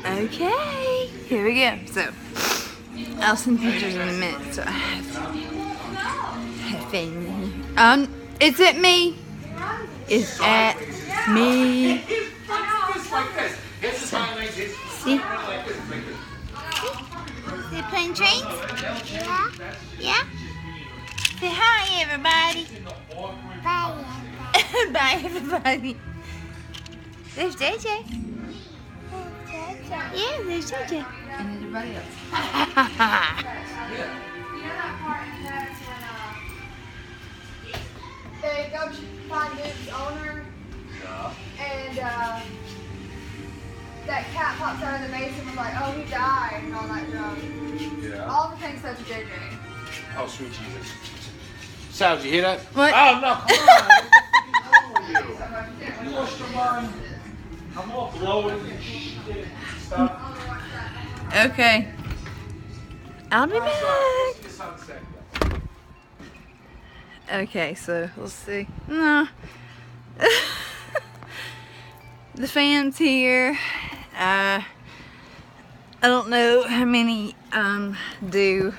Okay, here we go. So, I'll send pictures in a minute. So I have fun. Is it me? Is at me? See? They playing trains? Yeah. Yeah? Say hi, everybody. Bye. Bye, everybody. There's JJ. Yeah, there's JJ. And everybody else. They go find Duke's owner, and that cat pops out of the mason and was like, oh, he died, and all that junk. Yeah. All the things said to JJ. Oh, sweet Jesus. Sal, did you hear that? What? Oh, no, come on. You lost your mind. I'm all blowing and shit and stuff. Okay. I'll be back. Okay, so we'll see. No. The fans here. I don't know how many do.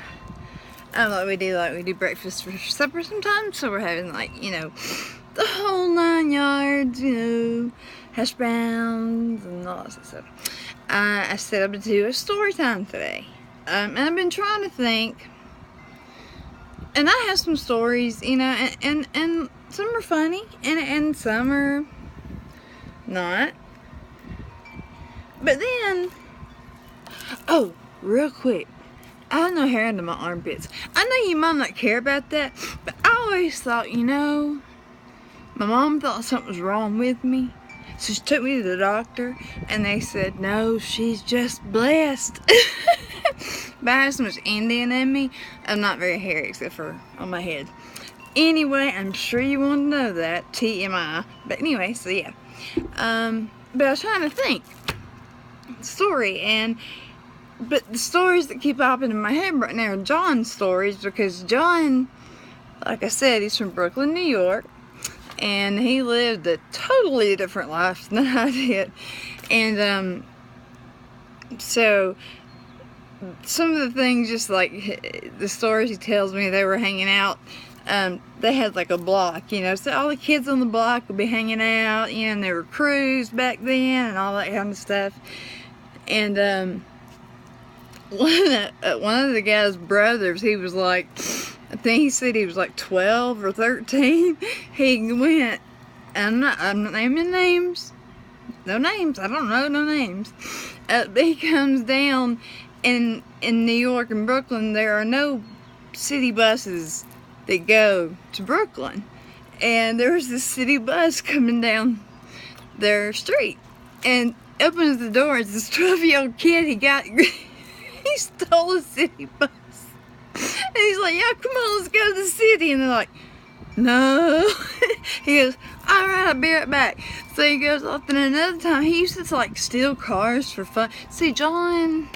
We do breakfast for supper sometimes, so we're having the whole 9 yards, hash browns and all that stuff. I set up to do a story time today, and I've been trying to think. And I have some stories, and some are funny, and some are not. But then, oh, real quick, I have no hair under my armpits. I know you might not care about that, but I always thought, my mom thought something was wrong with me. So she took me to the doctor, and they said, no, she's just blessed. But I have so much Indian in me, I'm not very hairy except for on my head. Anyway, I'm sure you want to know that, TMI. But anyway, so yeah. But I was trying to think. Story, but the stories that keep popping in my head right now are John's stories, because John, like I said, he's from Brooklyn, New York. And he lived a totally different life than I did. And, so, some of the things, just like the stories he tells me, they were hanging out, they had like a block, so all the kids on the block would be hanging out, and there were crews back then and all that kind of stuff. And, one of the guy's brothers, he was like, I think he said he was like 12 or 13. He went, I'm not naming names. No names. I don't know no names. He comes down in New York and Brooklyn. There are no city buses that go to Brooklyn. And there was this city bus coming down their street. And opens the door. It's this 12-year-old kid. He stole a city bus. And he's like, yeah, come on, let's go to the city. And they're like, no. He goes, all right, I'll be right back. So he goes off, and another time, he used to steal cars for fun. See, John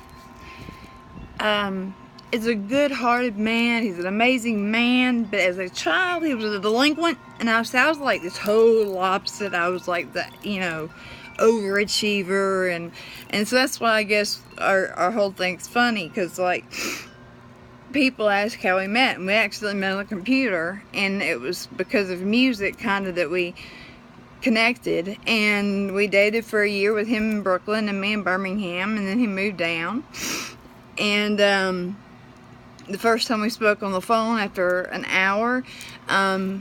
is a good-hearted man. He's an amazing man. But as a child, he was a delinquent. And I was like the total opposite. I was like the, overachiever. And so that's why I guess our whole thing's funny. Because, people ask how we met, and we actually met on a computer, and it was because of music kind of that we connected. And we dated for a year with him in Brooklyn and me in Birmingham, and then he moved down. And the first time we spoke on the phone, after an hour, I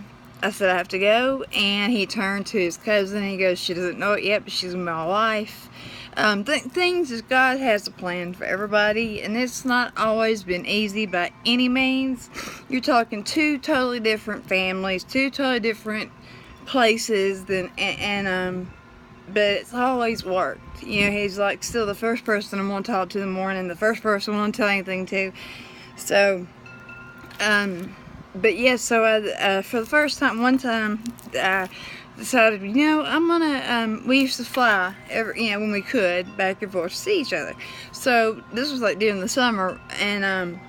said I have to go, and he turned to his cousin and he goes, she doesn't know it yet, but she's my wife. Things as God has a plan for everybody, and it's not always been easy by any means. You're talking two totally different families, two totally different places, but it's always worked. He's still the first person I want to talk to in the morning, the first person I want to tell anything to. So, but yeah, so I, for the first time, one time, I decided, I'm gonna, we used to fly when we could, back and forth to see each other. So this was during the summer, and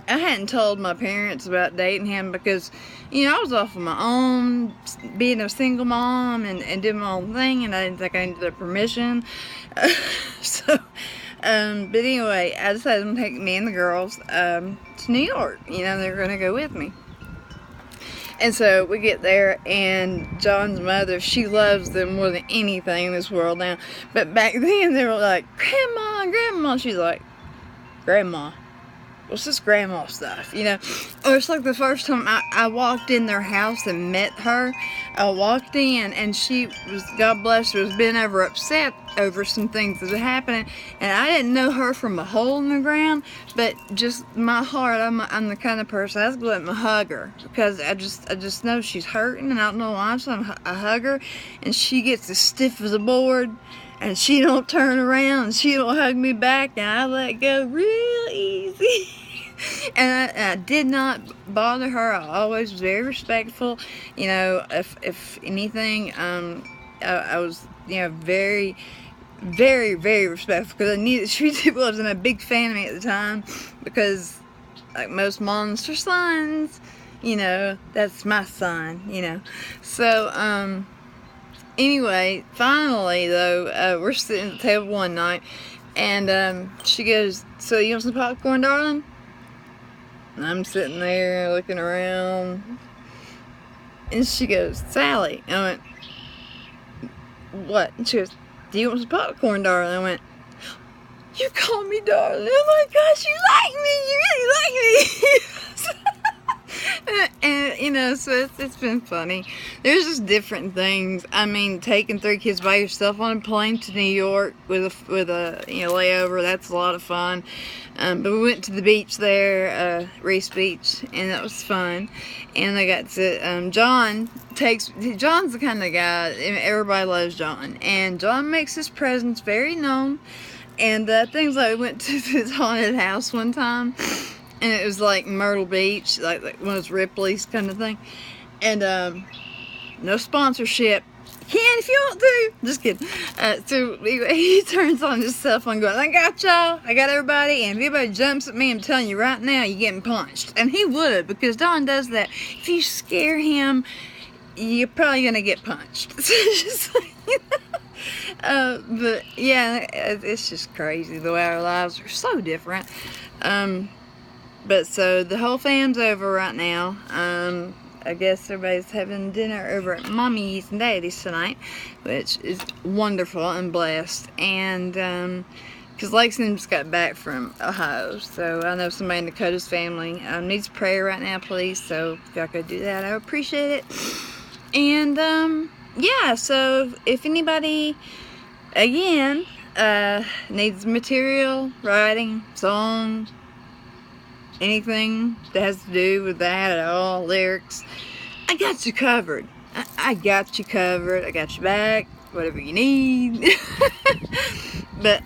I hadn't told my parents about dating him because, you know, I was off on my own, being a single mom and doing my own thing, and I didn't think I needed their permission. But anyway, I decided to take me and the girls to New York. You know, they're going to go with me. And so we get there, and John's mother, she loves them more than anything in this world now. But back then, they were like, Grandma, Grandma. She's like, Grandma? What's this grandma stuff, you know? Or it's like the first time I walked in their house and met her. I walked in, and she was, God bless her, was been over upset over some things that were happening. And I didn't know her from a hole in the ground, but just my heart, I'm the kind of person, I was going to hug her. Because I just know she's hurting, and I don't know why, so I hug her. And she gets as stiff as a board. And she don't turn around, and she don't hug me back, and I let go real easy. And I did not bother her. I always was very respectful. You know, if anything, I was, you know, very, very, very respectful, because I knew that she wasn't a big fan of me at the time, because like most moms for sons, you know, that's my son, you know. So, anyway, finally though, we're sitting at the table one night, and she goes, "So you want some popcorn, darling?" And I'm sitting there looking around, and she goes, "Sally." I went, "What?" And she goes, "Do you want some popcorn, darling?" I went, "You call me darling? Oh my gosh, you like me! You really like me!" And you know, so it's been funny. There's just different things. I mean, taking 3 kids by yourself on a plane to New York with a you know, layover, that's a lot of fun. But we went to the beach there, Reese Beach, and that was fun. And I got to John's the kind of guy, everybody loves John, and John makes his presence very known. And things like, we went to this haunted house one time, and it was like Myrtle Beach, like one of those Ripley's kind of thing. And no sponsorship. Can if you want to. Just kidding. So he turns on his cell phone going, "I got y'all. I got everybody. And if anybody jumps at me, I'm telling you right now, you're getting punched." And he would, because Don does that. If you scare him, you're probably going to get punched. So just like, you know. But yeah, it's just crazy the way our lives are so different. But so the whole fam's over right now. I guess everybody's having dinner over at Mommy's and Daddy's tonight, which is wonderful and blessed. And because Lakeson just got back from Ohio, so I know somebody in Dakota's family needs prayer right now, please. So if y'all could do that, I would appreciate it. And yeah, so if anybody again needs material, writing, song, anything that has to do with that at all, lyrics, I got you covered. I got you covered. I got your back, whatever you need. But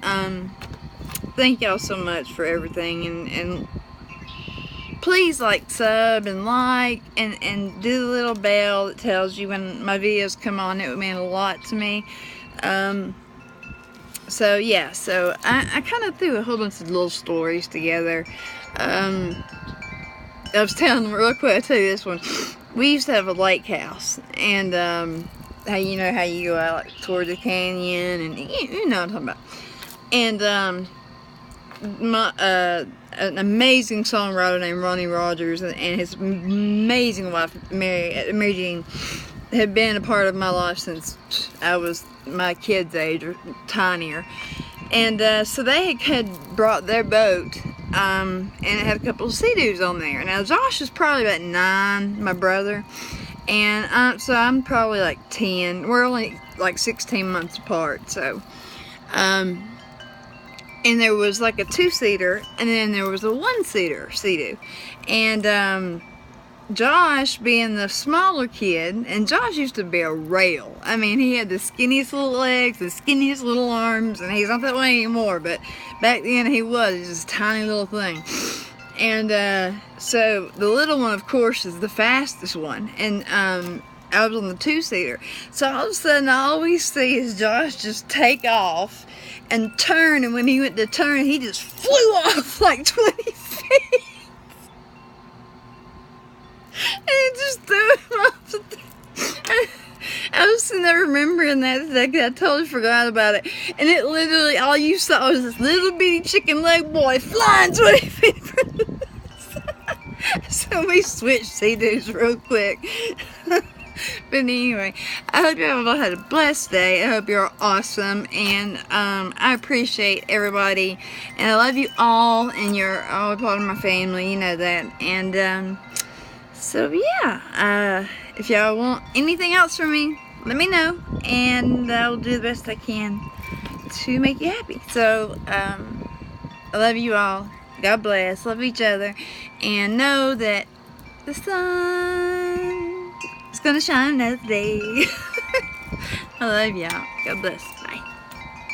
thank y'all so much for everything, and please like, sub, and like, and do the little bell that tells you when my videos come on. It would mean a lot to me. So yeah, so I kind of threw a whole bunch of little stories together. I was telling them real quick, I'll tell you this one. We used to have a lake house, and how you go out like toward the canyon, and you know what I'm talking about. And an amazing songwriter named Ronnie Rogers and his amazing wife Mary Jean had been a part of my life since I was my kid's age or tinier. And so they had brought their boat, and it had a couple of Sea-Doos on there. Now Josh is probably about 9, my brother, and so I'm probably like 10. We're only like 16 months apart. So and there was like a 2-seater, and then there was a 1-seater Sea-Doo. And Josh, being the smaller kid, and Josh used to be a rail. I mean, he had the skinniest little legs, the skinniest little arms, and he's not that way anymore, but back then he was just a tiny little thing. And so the little one, of course, is the fastest one, and I was on the 2-seater. So all of a sudden, I always see is Josh just take off and turn, and when he went to turn, he just flew off like 20 feet. it just threw him off. I was sitting there remembering that second. I totally forgot about it. And it literally, all you saw was this little bitty chicken leg boy flying 20 feet from us. So we switched Sea-Doos real quick. But anyway, I hope you all had a blessed day. I hope you're awesome. And I appreciate everybody. And I love you all. And you're all part of my family. You know that. And so yeah. If y'all want anything else from me, let me know. And I'll do the best I can to make you happy. So I love you all. God bless. Love each other. And know that the sun is gonna shine another day. I love y'all. God bless.